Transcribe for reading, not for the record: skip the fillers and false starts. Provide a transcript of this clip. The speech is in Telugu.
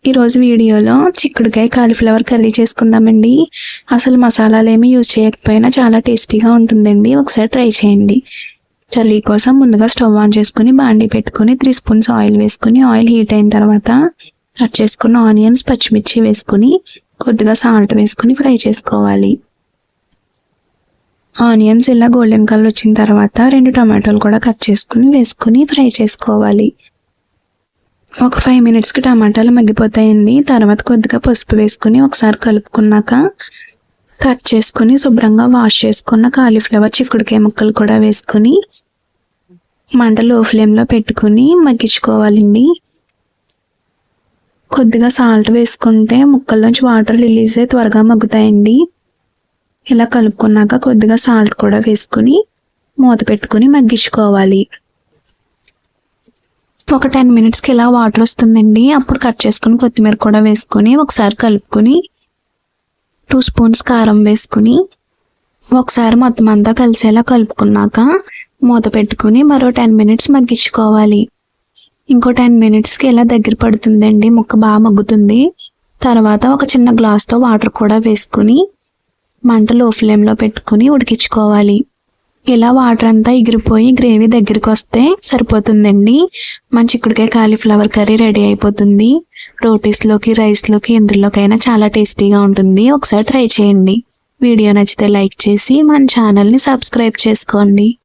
ఈరోజు వీడియోలో చిక్కుడుకాయ కాలీఫ్లవర్ కర్రీ చేసుకుందామండి. అసలు మసాలాలు ఏమీ యూజ్ చేయకపోయినా చాలా టేస్టీగా ఉంటుందండి. ఒకసారి ట్రై చేయండి. కర్రీ కోసం ముందుగా స్టవ్ ఆన్ చేసుకుని బాండీ పెట్టుకుని 3 స్పూన్స్ ఆయిల్ వేసుకుని ఆయిల్ హీట్ అయిన తర్వాత కట్ చేసుకున్న ఆనియన్స్, పచ్చిమిర్చి వేసుకుని కొద్దిగా సాల్ట్ వేసుకుని ఫ్రై చేసుకోవాలి. ఆనియన్స్ ఇలా గోల్డెన్ కలర్ వచ్చిన తర్వాత 2 టమాటాలు కూడా కట్ చేసుకుని వేసుకుని ఫ్రై చేసుకోవాలి. ఒక 5 మినిట్స్కి టమాటాలు మగ్గిపోతాయండి. తర్వాత కొద్దిగా పసుపు వేసుకుని ఒకసారి కలుపుకున్నాక కట్ చేసుకుని శుభ్రంగా వాష్ చేసుకున్న కాలీఫ్లవర్, చిక్కుడుకాయ ముక్కలు కూడా వేసుకుని మంట లో ఫ్లేమ్లో పెట్టుకుని మగ్గించుకోవాలండి. కొద్దిగా సాల్ట్ వేసుకుంటే ముక్కల్లోంచి వాటర్ రిలీజ్ అయ్యి త్వరగా మగ్గుతాయండి. ఇలా కలుపుకున్నాక కొద్దిగా సాల్ట్ కూడా వేసుకుని మూత పెట్టుకుని మగ్గించుకోవాలి. ఒక 10 మినిట్స్కి ఇలా వాటర్ వస్తుందండి. అప్పుడు కట్ చేసుకుని కొత్తిమీర కూడా వేసుకుని ఒకసారి కలుపుకొని 2 స్పూన్స్ కారం వేసుకుని ఒకసారి మొత్తం అంతా కలిసేలా కలుపుకున్నాక మూత పెట్టుకుని మరో 10 మినిట్స్ మగ్గించుకోవాలి. ఇంకో 10 మినిట్స్కి ఇలా దగ్గర పడుతుందండి. ముక్క బాగా మగ్గుతుంది. తర్వాత ఒక చిన్న గ్లాస్తో వాటర్ కూడా వేసుకుని మంట లో ఫ్లేమ్లో పెట్టుకుని ఉడికించుకోవాలి. ఇలా వాటర్ అంతా ఎగిరిపోయి గ్రేవీ దగ్గరికి వస్తే సరిపోతుందండి. మన చిక్కుడుకాయ కాలీఫ్లవర్ కర్రీ రెడీ అయిపోతుంది. రోటీస్లోకి, రైస్లోకి, ఎందులోకైనా చాలా టేస్టీగా ఉంటుంది. ఒకసారి ట్రై చేయండి. వీడియో నచ్చితే లైక్ చేసి మన ఛానల్ని సబ్స్క్రైబ్ చేసుకోండి.